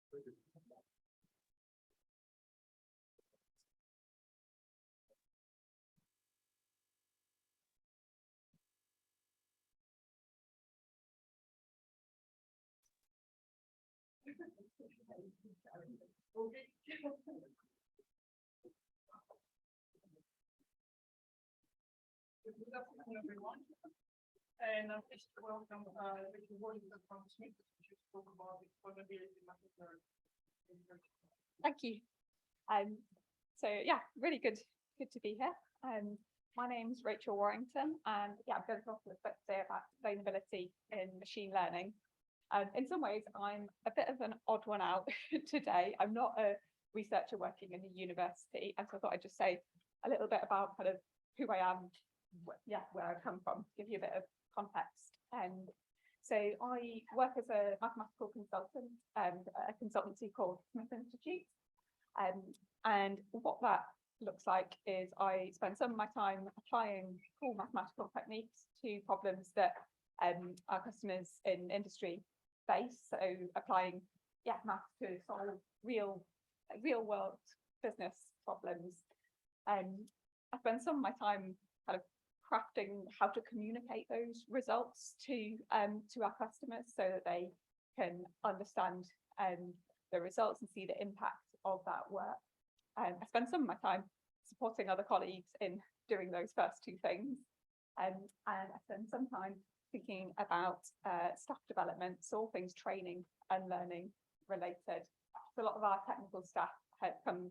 Good afternoon, everyone. And I'm pleased to welcome Rachael Warrington from Smith to talk about explainability method. Thank you. So yeah, really good to be here. My name's Rachael Warrington, and yeah, I'm going to talk a little bit today about explainability in machine learning. In some ways, I'm a bit of an odd one out today. I'm not a researcher working in a university, and so I thought I'd just say a little bit about kind of who I am, where I come from, give you a bit of context. So I work as a mathematical consultant at a consultancy called Smith Institute. And what that looks like is I spend some of my time applying cool mathematical techniques to problems that our customers in industry face. So applying math to solve real world business problems. I spend some of my time kind of crafting how to communicate those results to our customers so that they can understand the results and see the impact of that work. I spend some of my time supporting other colleagues in doing those first two things. And I spend some time thinking about staff development, so all things training and learning related. So a lot of our technical staff have come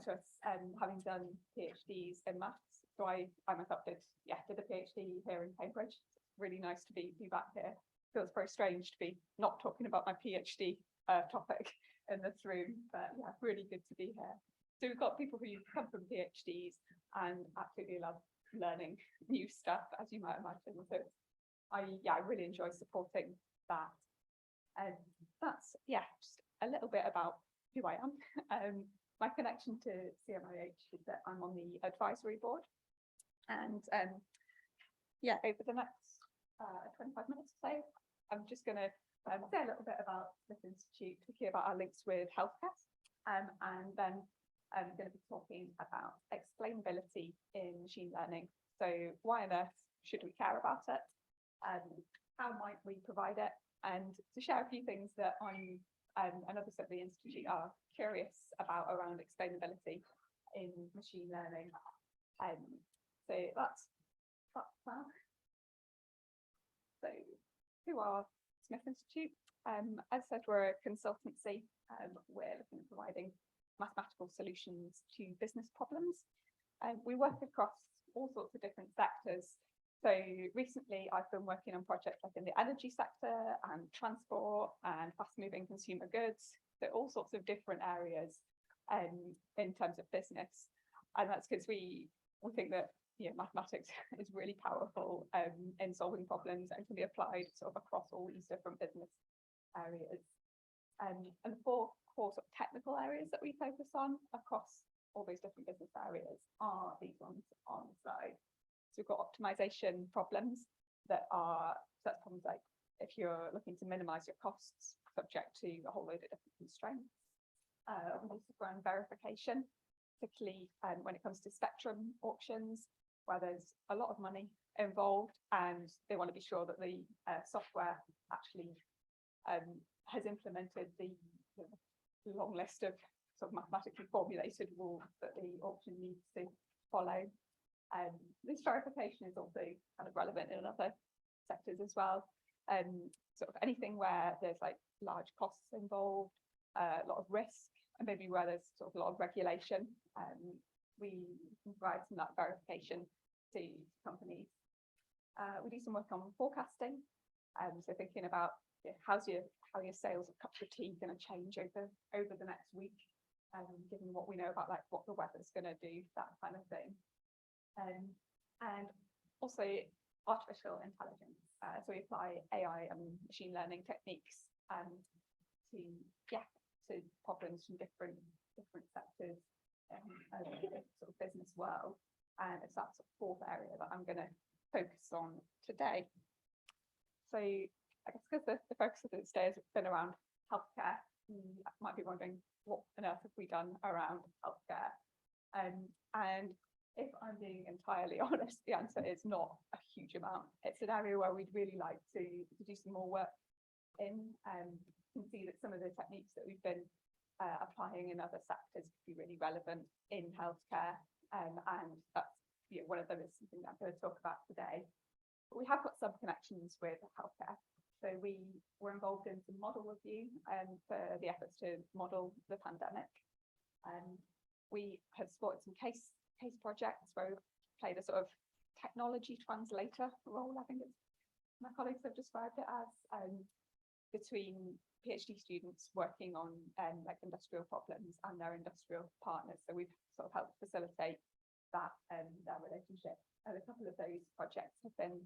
to us having done PhDs in maths. So I myself did a PhD here in Cambridge. It's really nice to be back here. It feels very strange to be not talking about my PhD topic in this room, but yeah, really good to be here. So we've got people who come from PhDs and absolutely love learning new stuff, as you might imagine. So I really enjoy supporting that. And that's just a little bit about who I am. My connection to CMIH is that I'm on the advisory board. And over the next 25 minutes or so, I'm just going to say a little bit about Smith Institute, talking about our links with healthcare, and then I'm going to be talking about explainability in machine learning. So why on earth should we care about it? How might we provide it? And to share a few things that I'm and others at the Institute are curious about around explainability in machine learning. So that's that. So who are Smith Institute? As I said, we're a consultancy. We're looking at providing mathematical solutions to business problems. We work across all sorts of different sectors. So recently I've been working on projects like in the energy sector and transport and fast-moving consumer goods. So all sorts of different areas in terms of business. And that's because we think that mathematics is really powerful in solving problems and can be applied sort of across all these different business areas. And the four core sort of technical areas that we focus on across all those different business areas are these ones on the slide. So we've got optimization problems that's problems like if you're looking to minimize your costs subject to a whole load of different constraints. We also run verification, particularly when it comes to spectrum auctions, where there's a lot of money involved and they want to be sure that the software actually has implemented the long list of sort of mathematically formulated rules that the auction needs to follow. This verification is also kind of relevant in other sectors as well. Sort of anything where there's like large costs involved, a lot of risk, and maybe where there's sort of a lot of regulation. We provide some of that verification to companies. We do some work on forecasting. So thinking about how your sales of cups of tea going to change over the next week, given what we know about like what the weather's going to do, that kind of thing. And also artificial intelligence. So we apply AI and machine learning techniques to problems from different sectors of the sort of business world. And it's that sort of fourth area that I'm going to focus on today. So I guess because the focus of this day has been around healthcare, you might be wondering, what on earth have we done around healthcare? And if I'm being entirely honest, the answer is not a huge amount. It's an area where we'd really like to do some more work in. You can see that some of the techniques that we've been applying in other sectors could be really relevant in healthcare. And that's one of them is something that I'm going to talk about today. But we have got some connections with healthcare. So we were involved in some model review for the efforts to model the pandemic. We have supported some case projects where we've played a sort of technology translator role, I think it's my colleagues have described it as, between PhD students working on like industrial problems and their industrial partners. So we've sort of helped facilitate that relationship. And a couple of those projects have been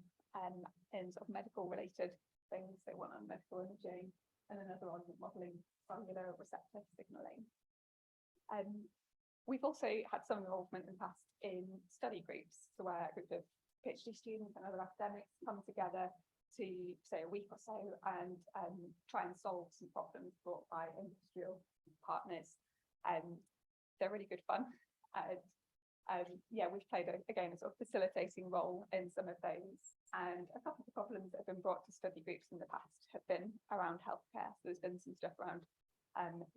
in sort of medical related things. So one on medical imaging and another on modelling cellular receptor signalling. We've also had some involvement in the past in study groups, so where a group of PhD students and other academics come together to say a week or so and try and solve some problems brought by industrial partners. They're really good fun. We've played again a sort of facilitating role in some of those, and a couple of the problems that have been brought to study groups in the past have been around healthcare. So there's been some stuff around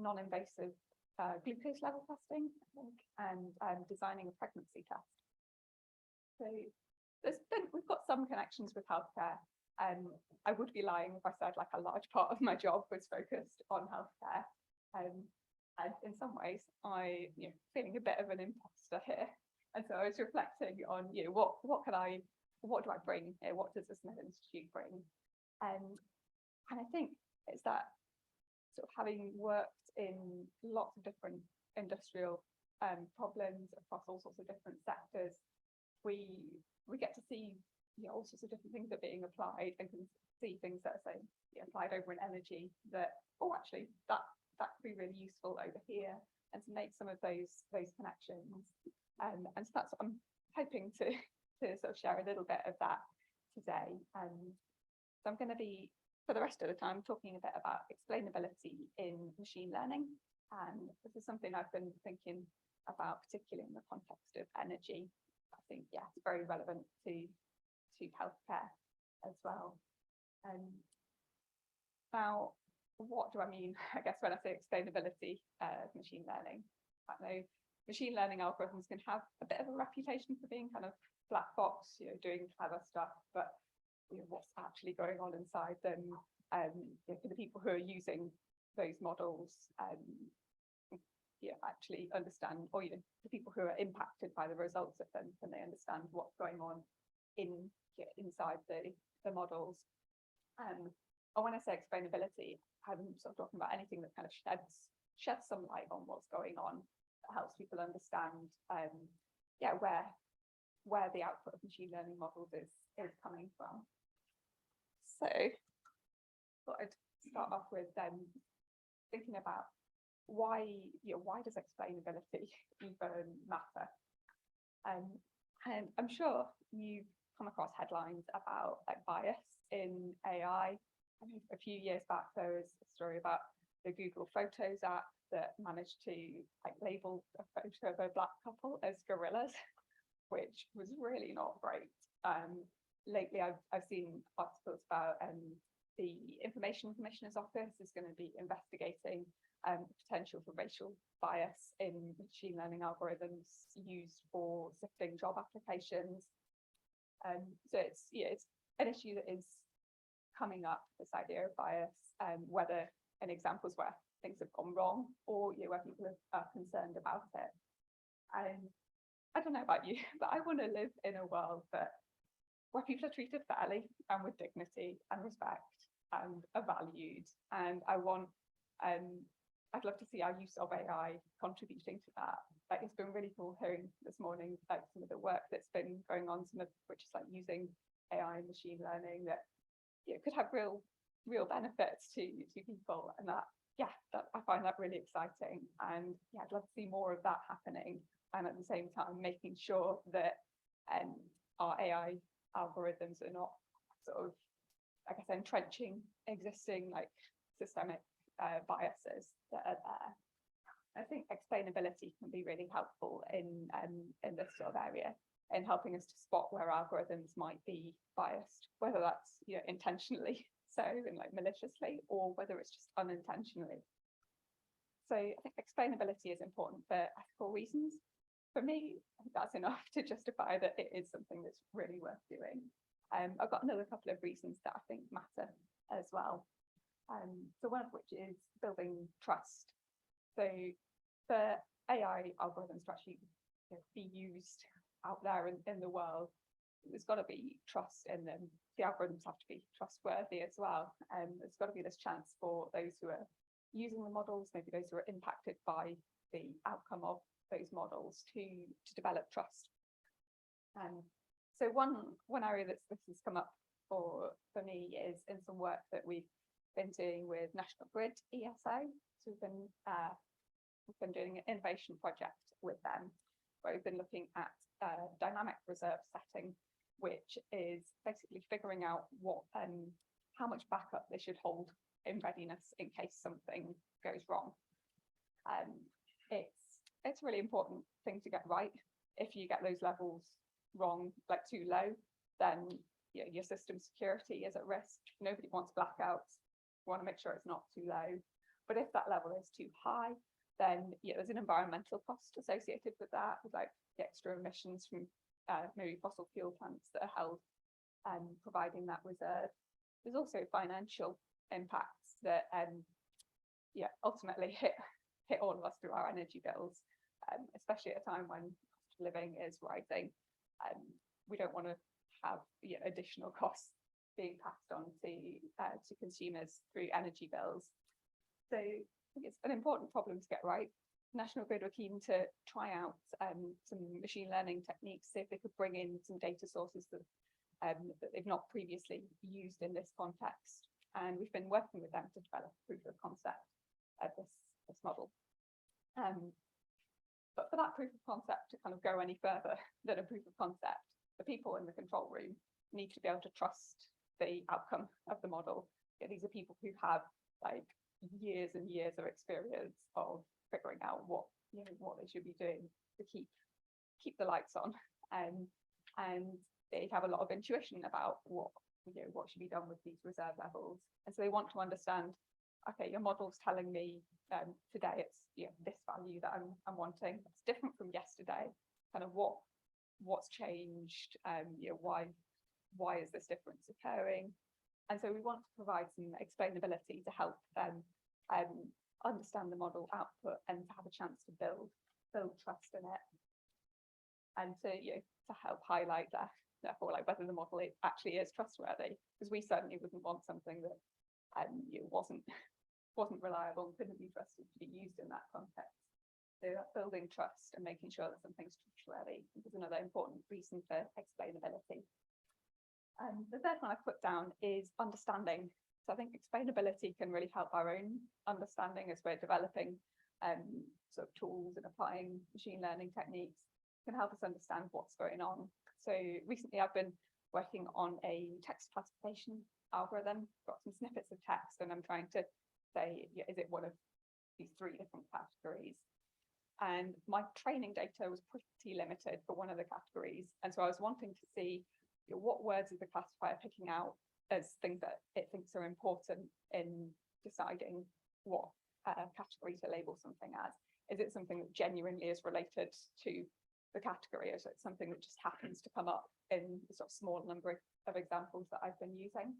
non-invasive glucose level testing, I think, and designing a pregnancy test. So we've got some connections with healthcare. I would be lying if I said like a large part of my job was focused on healthcare. And in some ways, feeling a bit of an imposter here. And so I was reflecting on, what do I bring here? What does the Smith Institute bring? And I think it's that sort of having worked in lots of different industrial problems across all sorts of different sectors, we get to see all sorts of different things that are being applied, and can see things that are say applied over in energy that actually that could be really useful over here, and to make some of those connections. And so that's what I'm hoping to sort of share a little bit of that today. So I'm going to be, for the rest of the time, talking a bit about explainability in machine learning. And this is something I've been thinking about, particularly in the context of energy. I think, it's very relevant to healthcare as well. Now, what do I mean, I guess, when I say explainability of machine learning? I know machine learning algorithms can have a bit of a reputation for being kind of black box, doing clever stuff, but what's actually going on inside them, for the people who are using those models, actually understand, or the people who are impacted by the results of them, can they understand what's going on inside the models? And when I say explainability, I'm sort of talking about anything that kind of sheds some light on what's going on, that helps people understand where the output of machine learning models is coming from. So I thought I'd start off with thinking about why does explainability even matter? And I'm sure you've come across headlines about like bias in AI. I mean, a few years back there was a story about the Google Photos app that managed to label a photo of a black couple as gorillas, which was really not great. Lately, I've seen articles about the Information Commissioner's Office is going to be investigating potential for racial bias in machine learning algorithms used for sifting job applications. So it's an issue that is coming up, this idea of bias, whether in examples where things have gone wrong or where people are concerned about it. And I don't know about you, but I want to live in a world where people are treated fairly and with dignity and respect and are valued. And I'd love to see our use of AI contributing to that. Like, it's been really cool hearing this morning some of the work that's been going on, some of which is using AI and machine learning that could have real benefits to people, and that I find that really exciting. And I'd love to see more of that happening, and at the same time making sure that our AI algorithms are not sort of, I guess, entrenching existing systemic biases that are there. I think explainability can be really helpful in this sort of area, in helping us to spot where algorithms might be biased, whether that's intentionally so and like maliciously, or whether it's just unintentionally. So I think explainability is important for ethical reasons. For me, I think that's enough to justify that it is something that's really worth doing. I've got another couple of reasons that I think matter as well. So one of which is building trust. So for AI algorithms to actually be used out there in the world, there's got to be trust in them. The algorithms have to be trustworthy as well. There's got to be this chance for those who are using the models, maybe those who are impacted by the outcome of those models, to develop trust. So one area this has come up for me is in some work that we've been doing with National Grid ESO. So we've been doing an innovation project with them, where we've been looking at dynamic reserve setting, which is basically figuring out how much backup they should hold in readiness in case something goes wrong. It's a really important thing to get right. If you get those levels wrong, like too low, then your system security is at risk. Nobody wants blackouts. You want to make sure it's not too low. But if that level is too high, then there's an environmental cost associated with that, with like the extra emissions from maybe fossil fuel plants that are held providing that reserve. There's also financial impacts that ultimately hit all of us through our energy bills, especially at a time when cost of living is rising. We don't want to have additional costs being passed on to consumers through energy bills. So I think it's an important problem to get right. National Grid were keen to try out some machine learning techniques, see if they could bring in some data sources that they've not previously used in this context. And we've been working with them to develop a proof of concept of this model. But for that proof of concept to kind of go any further than a proof of concept, the people in the control room need to be able to trust the outcome of the model. These are people who have like years and years of experience of figuring out what they should be doing to keep the lights on, and they have a lot of intuition about what should be done with these reserve levels. And so they want to understand, okay, your model's telling me today it's this value that I'm wanting. It's different from yesterday. Kind of what's changed? Why is this difference occurring? And so we want to provide some explainability to help them understand the model output and to have a chance to build trust in it, and to help highlight that, therefore, like whether the model actually is trustworthy, because we certainly wouldn't want something that wasn't reliable and couldn't be trusted to be used in that context. So that building trust and making sure that something's trustworthy is another important reason for explainability. The third one I put down is understanding. So I think explainability can really help our own understanding as we're developing sort of tools and applying machine learning techniques. Can help us understand what's going on. So recently I've been working on a text classification algorithm, got some snippets of text, and I'm trying to say, is it one of these three different categories? And my training data was pretty limited for one of the categories. And so I was wanting to see what words is the classifier picking out as things that it thinks are important in deciding what category to label something as. Is it something that genuinely is related to the category, or is it something that just happens to come up in the sort of small number of examples that I've been using?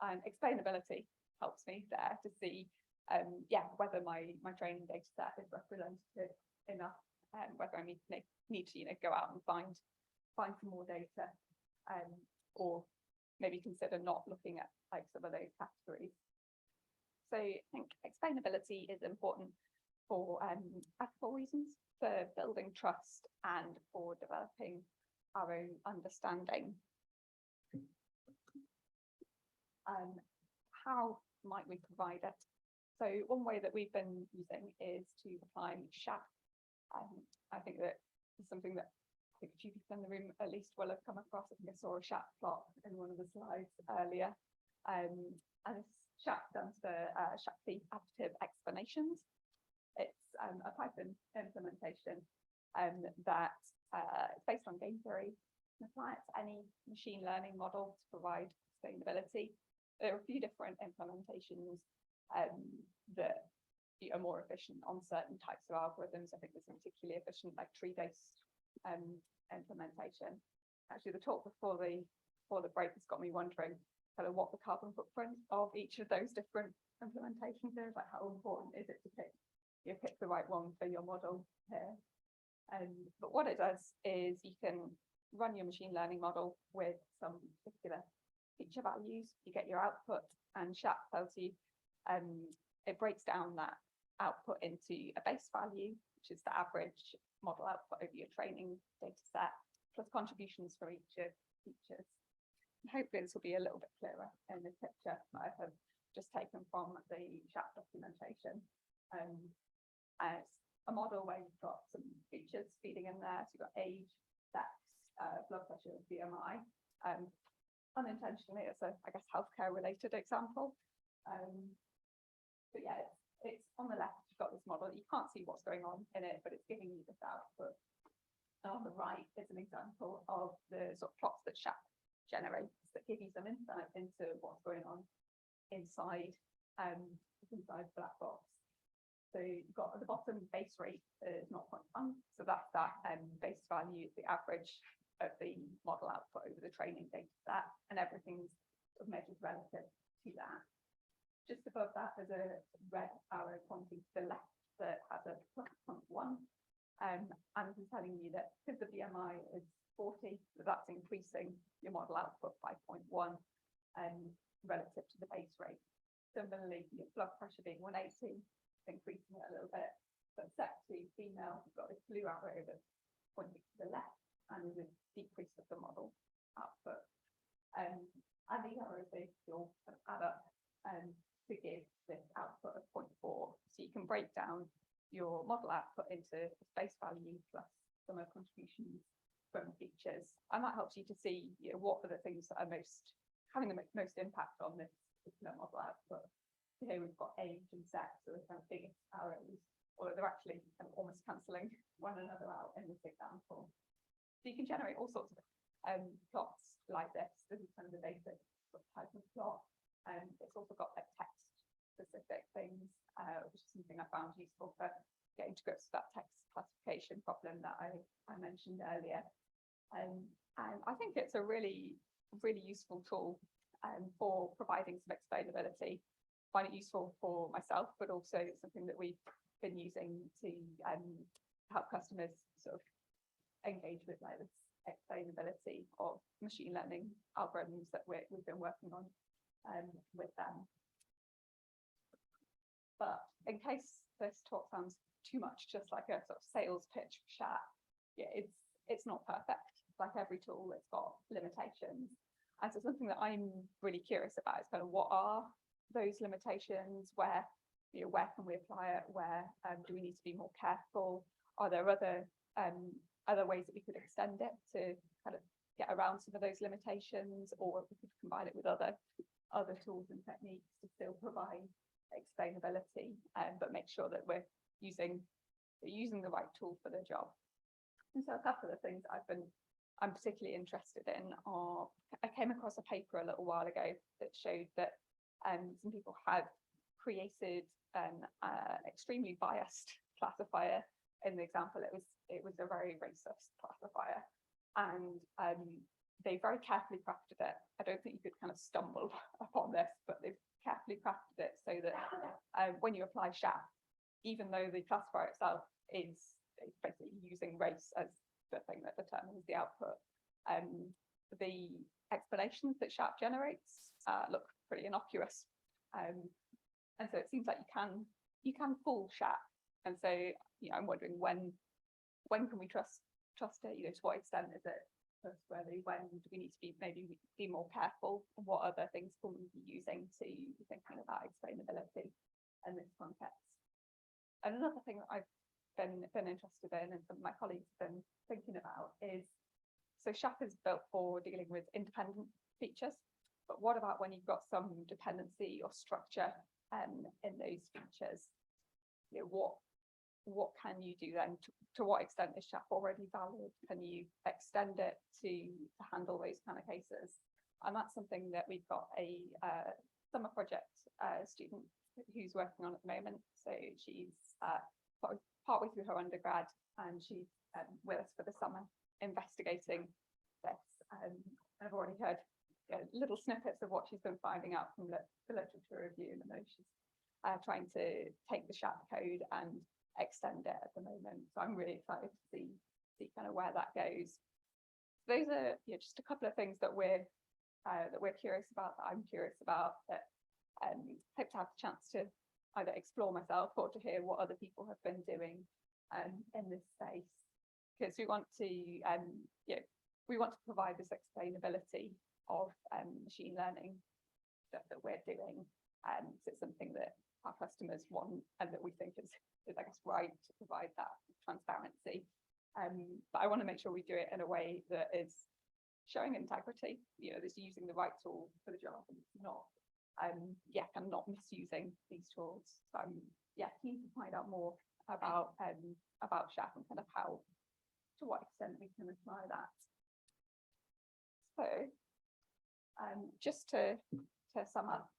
And explainability helps me there to see whether my training data set is representative enough, whether I need to go out and find some more data, or maybe consider not looking at like some of those categories. So I think explainability is important for ethical reasons, for building trust, and for developing our own understanding. How might we provide it? So one way that we've been using is to apply SHAP. I think that is something that I think a few people in the room at least will have come across. I think I saw a SHAP plot in one of the slides earlier. And SHAP stands for Shakti Additive Explanations. It's a Python implementation that is based on game theory and apply it to any machine learning model to provide explainability. There are a few different implementations that are more efficient on certain types of algorithms. I think there's a particularly efficient like tree-based implementation. Actually, the talk before the break has got me wondering kind of what the carbon footprint of each of those different implementations is, like how important is it to pick the right one for your model here. But what it does is you can run your machine learning model with some particular feature values, you get your output, and SHAP tells you, it breaks down that output into a base value, which is the average model output over your training data set, plus contributions for each of features. Hopefully this will be a little bit clearer in this picture that I have just taken from the SHAP documentation. As a model where you've got some features feeding in there, so you've got age, sex, blood pressure, BMI. Unintentionally, it's a, I guess, healthcare related example. But yeah, it's on the left, you've got this model, you can't see what's going on in it, but it's giving you this output. And on the right is an example of the sort of plots that SHAP generates that give you some insight into what's going on inside inside the black box. So you've got at the bottom base rate is 0.1, so that's that base value, the average of the model output over the training data set, and everything's sort of measured relative to that. Just above that, there's a red arrow pointing to the left that has a +0.1, and this is telling you that because the BMI is 40, that's increasing your model output by 0.1 relative to the base rate. Similarly, your blood pressure being 180, increasing it a little bit, but sexy female, you've got this blue arrow that's pointing to the left, and there's a decrease of the model output. And these arrows, they all kind of add up to give this output of 0.4. So you can break down your model output into the base value plus some of the contributions from features, and that helps you to see, what are the things that are having the most impact on this particular model output. So here we've got age and sex, so the kind of biggest arrows, or they're actually kind of almost cancelling one another out in this example. So you can generate all sorts of plots like this. This is kind of the basic sort of type of plot. It's also got like text specific things, which is something I found useful for getting to grips with that text classification problem that I mentioned earlier. And I think it's a really useful tool for providing some explainability. I find it useful for myself, but also something that we've been using to help customers sort of engage with like this explainability of machine learning algorithms that we've been working on with them. But in case this talk sounds too much just like a sort of sales pitch for SHAP, yeah, it's not perfect. Like every tool, it's got limitations. And so something that I'm really curious about is kind of what are those limitations, where can we apply it, where do we need to be more careful, are there other ways that we could extend it to kind of get around some of those limitations, or we could combine it with other tools and techniques to still provide explainability, but make sure that we're using the right tool for the job. And so a couple of things I'm particularly interested in are, I came across a paper a little while ago that showed that some people had created an extremely biased classifier. In the example, it was a very racist classifier, and they very carefully crafted it. I don't think you could kind of stumble upon this, but they've carefully crafted it so that when you apply SHAP, even though the classifier itself is basically using race as the thing that determines the output, the explanations that SHAP generates look pretty innocuous, and so it seems like you can fool SHAP. And so I'm wondering when can we trust it? To what extent is it trustworthy? When do we need to be more careful? And what other things can we be using to be thinking about explainability in this context? And another thing that I've been interested in, and some of my colleagues have been thinking about, is so SHAP is built for dealing with independent features. But what about when you've got some dependency or structure in those features? You know, what can you do then? To what extent is SHAP already valid? Can you extend it to handle those kind of cases? And that's something that we've got a summer project student who's working on at the moment. So she's partway through her undergrad, and she's with us for the summer investigating this. I've already heard little snippets of what she's been finding out from the literature review, and I know she's trying to take the SHAP code and extend it at the moment. So I'm really excited to see kind of where that goes. Those are just a couple of things that we're curious about, that I'm curious about, that hope to have the chance to either explore myself or to hear what other people have been doing in this space, because we want to we want to provide this explainability of machine learning that we're doing. So it's something that our customers want, and that we think is I guess right to provide that transparency. But I want to make sure we do it in a way that is showing integrity, that's using the right tool for the job, and not and not misusing these tools. So I'm keen to find out more about SHAP and kind of to what extent we can apply that. So just to sum up,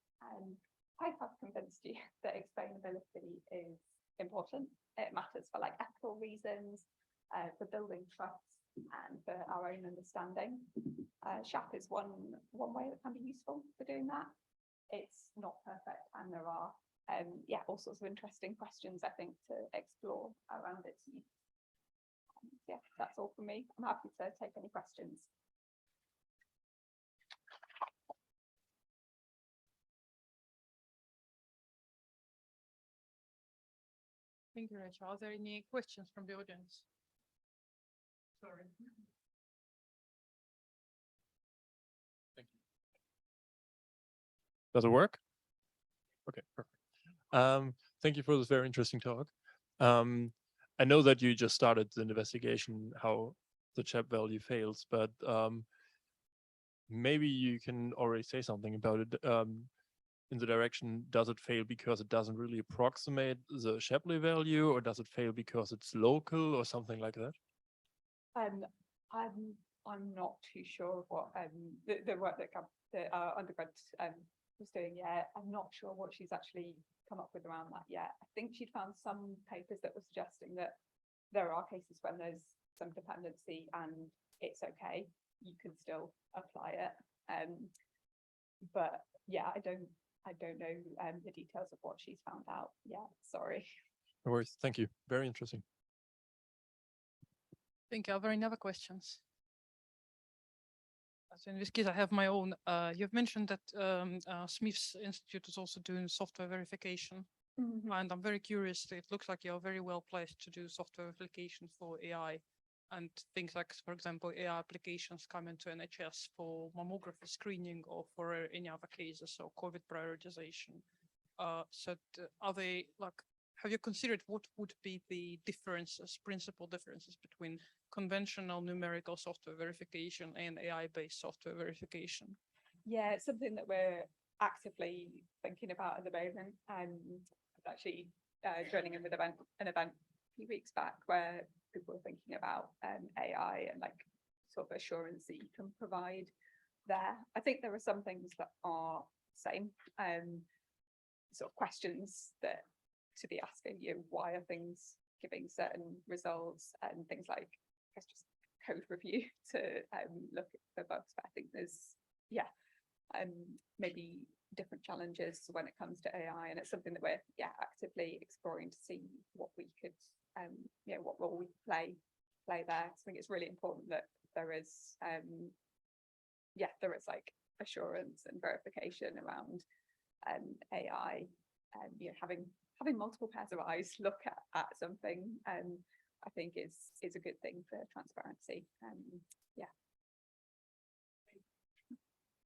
I have convinced you that explainability is important. It matters for ethical reasons, for building trust, and for our own understanding. SHAP is one way that can be useful for doing that. It's not perfect, and there are all sorts of interesting questions, I think, to explore around its use. That's all from me. I'm happy to take any questions. Thank you, Rachel. Are there any questions from the audience? Sorry. Thank you. Does it work? Okay, perfect. Thank you for this very interesting talk. I know that you just started the investigation how the SHAP value fails, but maybe you can already say something about it. In the direction, does it fail because it doesn't really approximate the Shapley value, or does it fail because it's local or something like that? I'm not too sure what the work that our undergrad was doing yet. I'm not sure what she's actually come up with around that yet. I think she'd found some papers that were suggesting that there are cases when there's some dependency and it's okay, you can still apply it. But I don't know the details of what she's found out yet. Sorry. No worries. Thank you. Very interesting. Thank you. Are there any other questions? So in this case, I have my own. You've mentioned that Smith's Institute is also doing software verification. Mm-hmm. And I'm very curious. It looks like you're very well placed to do software verification for AI and things like, for example, AI applications come into NHS for mammography screening or for any other cases, or COVID prioritization. Are they have you considered what would be the principal differences between conventional numerical software verification and AI-based software verification? Yeah, it's something that we're actively thinking about at the moment. I was actually joining an event a few weeks back where people were thinking about AI and sort of assurance that you can provide there. I think there are some things that are the same, sort of questions that to be asking why are things giving certain results, and things like just code review to look at the bugs. But I think there's maybe different challenges when it comes to AI, and it's something that we're actively exploring to see what we could what role we play there. So I think it's really important that there is assurance and verification around AI, having multiple pairs of eyes look at something, I think is a good thing for transparency.